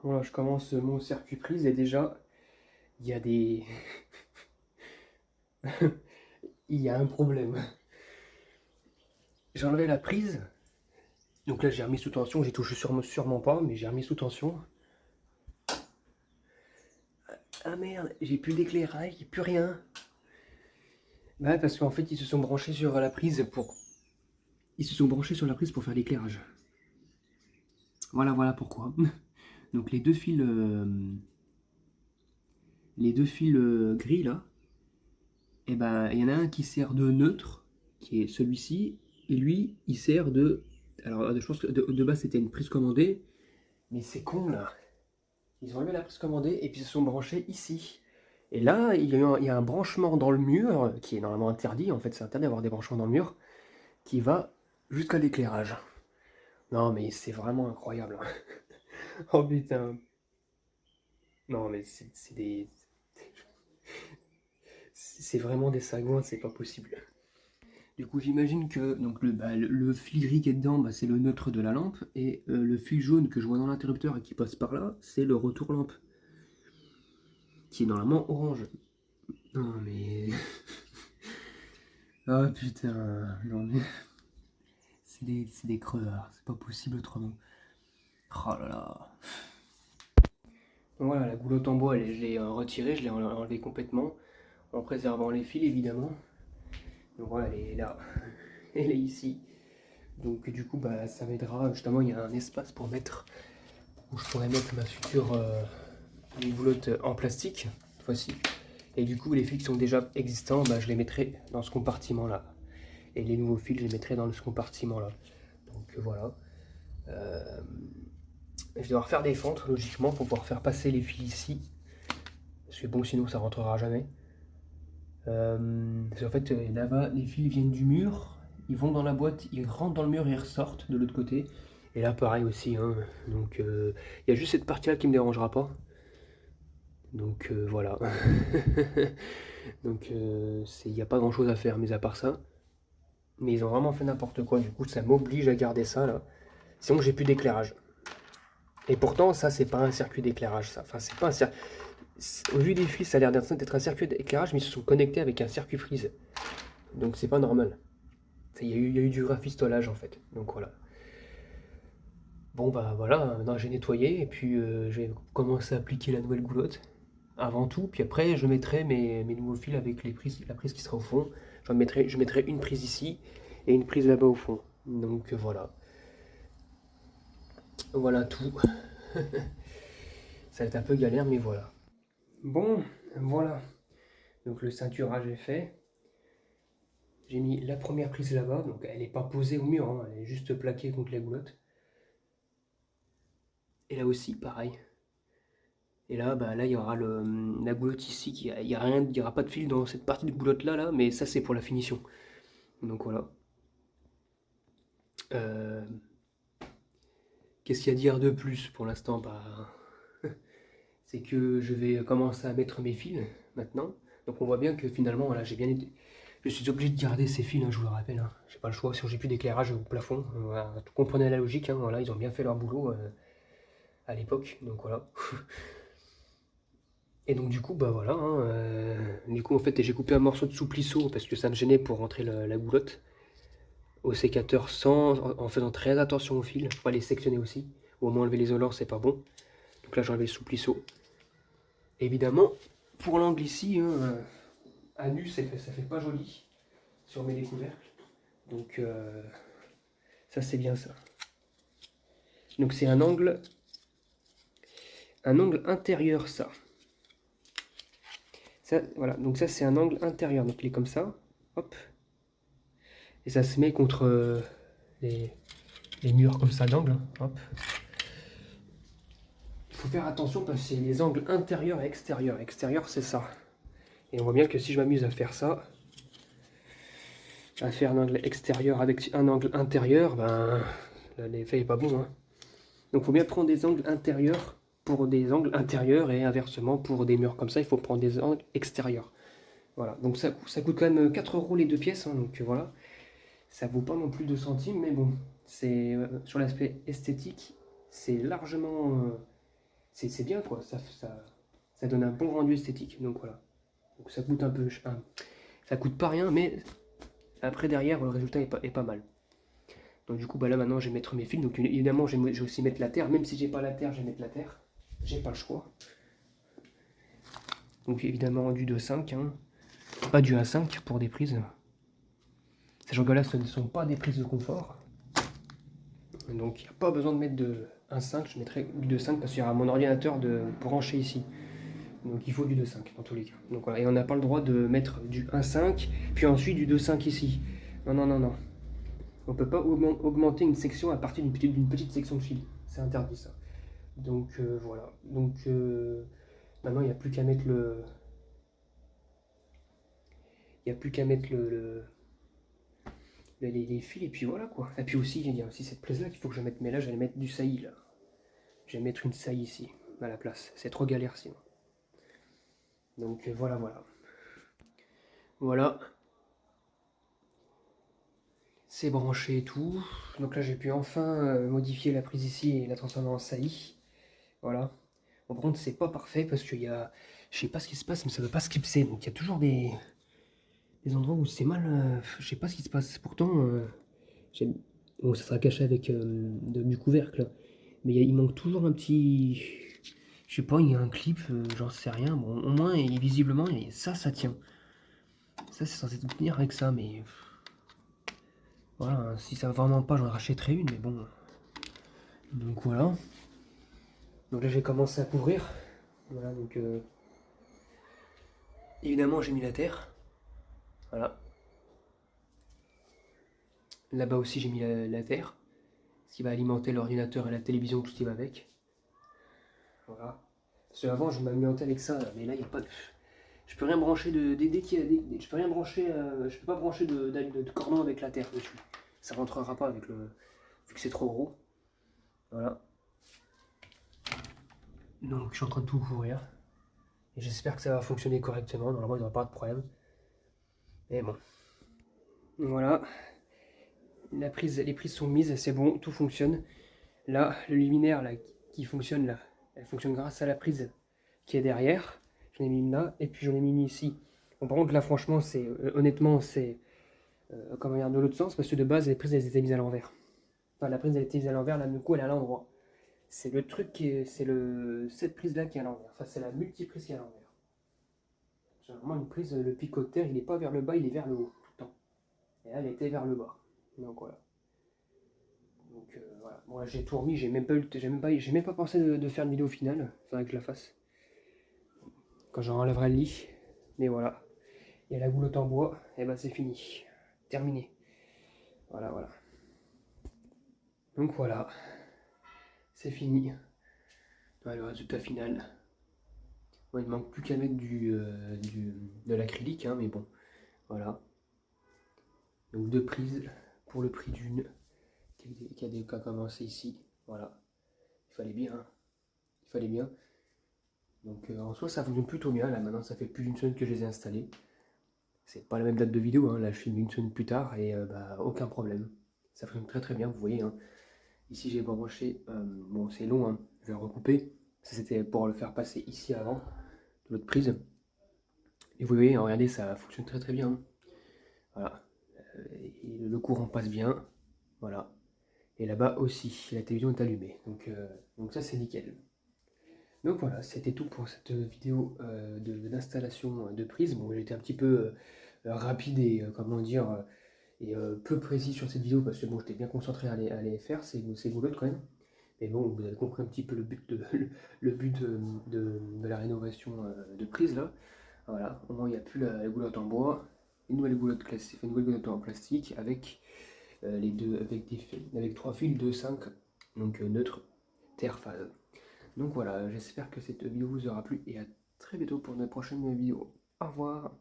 Voilà, je commence mon circuit prise et déjà, il y a des... il y a un problème. J'ai enlevé la prise, donc là j'ai remis sous tension, j'ai touché sûrement pas, mais j'ai remis sous tension. Ah merde, j'ai plus d'éclairage, j'ai plus rien. Bah parce qu'en fait ils se sont branchés sur la prise pour... Ils se sont branchés sur la prise pour faire l'éclairage. Voilà pourquoi. Donc les deux fils gris là, et ben il y en a un qui sert de neutre, qui est celui-ci, et lui il sert de... Alors je pense que de base c'était une prise commandée, mais c'est con là. Ils ont enlevé la prise commandée et puis ils se sont branchés ici. Et là, il y a un branchement dans le mur, qui est normalement interdit, en fait c'est interdit d'avoir des branchements dans le mur, qui va jusqu'à l'éclairage. Non mais c'est vraiment incroyable. Oh putain. Non mais c'est vraiment des sagouins, c'est pas possible. Du coup, j'imagine que donc le fil gris qui est dedans, bah, c'est le neutre de la lampe, et le fil jaune que je vois dans l'interrupteur et qui passe par là, c'est le retour lampe, qui est normalement orange. Non mais... Ah putain, non mais... C'est des crevards, c'est pas possible autrement. Oh là là. Donc voilà, la goulotte en bois, je l'ai retirée, je l'ai enlevée complètement, en préservant les fils évidemment. Donc voilà, elle est là, elle est ici. Donc du coup, bah, ça m'aidera, justement, il y a un espace pour mettre, où je pourrais mettre ma future goulotte en plastique, cette fois-ci. Et du coup, les fils qui sont déjà existants, bah, je les mettrai dans ce compartiment-là. Et les nouveaux fils, je les mettrai dans ce compartiment-là. Donc voilà. Euh, je vais devoir faire des fentes, logiquement, pour pouvoir faire passer les fils ici. Parce que bon, sinon, ça rentrera jamais. Parce qu'en fait, là-bas, les fils viennent du mur, ils vont dans la boîte, ils rentrent dans le mur et ils ressortent de l'autre côté. Et là, pareil aussi. Hein. Donc, il y a juste cette partie-là qui me dérangera pas. Donc, voilà. Donc, il n'y a pas grand-chose à faire, mis à part ça. Mais ils ont vraiment fait n'importe quoi. Du coup, ça m'oblige à garder ça, là. Sinon, j'ai plus d'éclairage. Et pourtant, ça, c'est pas un circuit d'éclairage, ça. Enfin, c'est pas un circuit... Au vu des fils, ça a l'air d'être un circuit d'éclairage, mais ils se sont connectés avec un circuit prise. Donc, c'est pas normal. Il y a eu du rafistolage en fait. Donc voilà. Bon bah voilà, maintenant j'ai nettoyé et puis je vais commencer à appliquer la nouvelle goulotte avant tout. Puis après je mettrai mes nouveaux fils avec la prise qui sera au fond. Je mettrai une prise ici et une prise là-bas au fond. Donc voilà. Voilà tout. Ça va être un peu galère mais voilà. Bon, voilà. Donc le ceinturage est fait. J'ai mis la première prise là-bas, donc elle n'est pas posée au mur, hein, elle est juste plaquée contre la goulotte. Et là aussi, pareil. Et là, bah, là, il y aura la goulotte ici, il y a rien, il y aura pas de fil dans cette partie de goulotte là, mais ça c'est pour la finition. Donc voilà. Euh, Qu'est-ce qu'il y a à dire de plus pour l'instant? Bah, c'est que je vais commencer à mettre mes fils maintenant. Donc on voit bien que finalement, voilà, je suis obligé de garder ces fils, hein, je vous le rappelle. Hein. J'ai pas le choix, si j'ai plus d'éclairage au plafond. Voilà, vous comprenez la logique, hein, voilà, ils ont bien fait leur boulot à l'époque. Donc voilà. Et donc du coup, bah voilà, hein, du coup en fait j'ai coupé un morceau de souplisseau parce que ça me gênait pour rentrer la goulotte au sécateur en faisant très attention aux fils, faut pas les sectionner aussi, ou au moins enlever l'isolant c'est pas bon. Donc là j'ai enlevé le souplisseau. Évidemment, pour l'angle ici, hein, à nu ça fait pas joli sur mes découvertes. Donc ça c'est bien ça. Donc c'est un angle intérieur ça. Ça voilà, donc ça c'est un angle intérieur, donc il est comme ça, hop. Et ça se met contre les, les murs comme ça d'angle. Hop. Il faut faire attention parce que c'est les angles intérieurs et extérieurs. Extérieur, c'est ça. Et on voit bien que si je m'amuse à faire ça, à faire un angle extérieur avec un angle intérieur, ben l'effet n'est pas bon. Hein. Donc il faut bien prendre des angles intérieurs pour des angles intérieurs et inversement pour des murs comme ça, il faut prendre des angles extérieurs. Voilà, donc ça coûte quand même 4 euros les deux pièces, hein, donc voilà. Ça vaut pas non plus 2 centimes, mais bon, c'est sur l'aspect esthétique, c'est largement c'est bien quoi, ça donne un bon rendu esthétique. Donc voilà. Donc ça coûte un peu, ça coûte pas rien, mais après derrière le résultat est pas mal. Donc du coup bah là maintenant je vais mettre mes fils. Donc évidemment je vais aussi mettre la terre, même si j'ai pas la terre, je vais mettre la terre. J'ai pas le choix. Donc évidemment du 2,5, hein. Pas du 1,5 pour des prises. Ces gens-là, ce ne sont pas des prises de confort. Donc il n'y a pas besoin de mettre de 1,5, je mettrai du 2,5 parce qu'il y aura mon ordinateur de branché ici. Donc il faut du 2,5 dans tous les cas. Donc voilà, et on n'a pas le droit de mettre du 1,5 puis ensuite du 2,5 ici. Non, non, non, non. On ne peut pas augmenter une section à partir d'une petite section de fil. C'est interdit ça. Donc voilà. Donc maintenant il n'y a plus qu'à mettre le. Il n'y a plus qu'à mettre les fils et puis voilà quoi. Et puis aussi il y a aussi cette prise là qu'il faut que je mette. Mais là j'allais mettre du saillie là. Je vais mettre une saillie ici à la place. C'est trop galère sinon. Donc voilà, voilà. Voilà. C'est branché et tout. Donc là j'ai pu enfin modifier la prise ici et la transformer en saillie. Voilà. Bon, par contre c'est pas parfait parce qu'il y a. Je sais pas ce qui se passe mais ça veut pas se clipser. Donc il y a toujours des endroits où c'est mal. Je sais pas ce qui se passe. Pourtant bon, ça sera caché avec du couvercle. Mais il manque toujours un petit. Je sais pas, il y a un clip, j'en sais rien. Bon, au moins, et visiblement, ça tient. Ça, c'est censé tenir avec ça, mais. Voilà, si ça va vraiment pas, j'en rachèterai une, mais bon. Donc voilà. Donc là, j'ai commencé à couvrir. Voilà, donc. Évidemment, j'ai mis la terre. Voilà. Là-bas aussi, j'ai mis la terre. Ce qui va alimenter l'ordinateur et la télévision, tout ce qui va avec. Voilà. Parce qu'avant, je m'alimentais avec ça, mais là, il n'y a pas de. Je peux rien brancher je peux rien brancher. Je peux pas brancher de cordon avec la terre dessus. Ça rentrera pas avec le. Vu que c'est trop gros. Voilà. Donc je suis en train de tout couvrir. Et j'espère que ça va fonctionner correctement. Normalement il n'y aura pas de problème. Mais bon. Voilà. Les prises sont mises, c'est bon, tout fonctionne. Là, le luminaire là, qui fonctionne là, elle fonctionne grâce à la prise qui est derrière. J'en ai mis une là, et puis j'en ai mis une ici. Bon, par contre là franchement c'est honnêtement c'est comment dire de l'autre sens parce que de base les prises elles étaient mises à l'envers. Enfin la prise elle était mise à l'envers, là du coup elle est à l'endroit. C'est le truc qui est. C'est cette prise là qui est à l'envers. Enfin c'est la multiprise qui est à l'envers. Généralement une prise, le picoteur il n'est pas vers le bas, il est vers le haut tout le temps. Et là elle était vers le bas. Donc voilà. Donc voilà. Bon là j'ai tout remis, j'ai même pas pensé de faire une vidéo finale. Faudrait que je la fasse. Quand j'en enlèverai le lit. Mais voilà. Et la goulotte en bois, et ben c'est fini. Terminé. Voilà, voilà. Donc voilà. C'est fini. Voilà le résultat final. Bon, il ne manque plus qu'à mettre de l'acrylique, hein, mais bon. Voilà. Donc deux prises pour le prix d'une qui a commencé ici. Voilà. Il fallait bien. Hein. Il fallait bien. Donc en soi ça fonctionne plutôt bien. Là maintenant ça fait plus d'une semaine que je les ai installés. C'est pas la même date de vidéo. Hein. Là je filme une semaine plus tard et bah, aucun problème. Ça fonctionne très très bien. Vous voyez. Hein. Ici j'ai branché. Bon c'est long. Hein. Je vais recouper. Ça c'était pour le faire passer ici avant de l'autre prise. Et vous voyez, regardez, ça fonctionne très très bien. Hein. Voilà. Et le courant passe bien. Voilà. Et là-bas aussi, la télévision est allumée. Donc ça, c'est nickel. Donc voilà, c'était tout pour cette vidéo d'installation de prise. Bon, j'ai été un petit peu rapide et, comment dire, et peu précis sur cette vidéo parce que bon, j'étais bien concentré à les faire, ces goulottes quand même. Mais bon, vous avez compris un petit peu le but de la rénovation de prise là. Voilà, au moins il n'y a plus la goulotte en bois, une nouvelle goulotte classique, une nouvelle goulotte en plastique avec les deux avec 3 fils de 5 donc neutre terre phase. Donc voilà, j'espère que cette vidéo vous aura plu et à très bientôt pour une prochaine vidéo. Au revoir.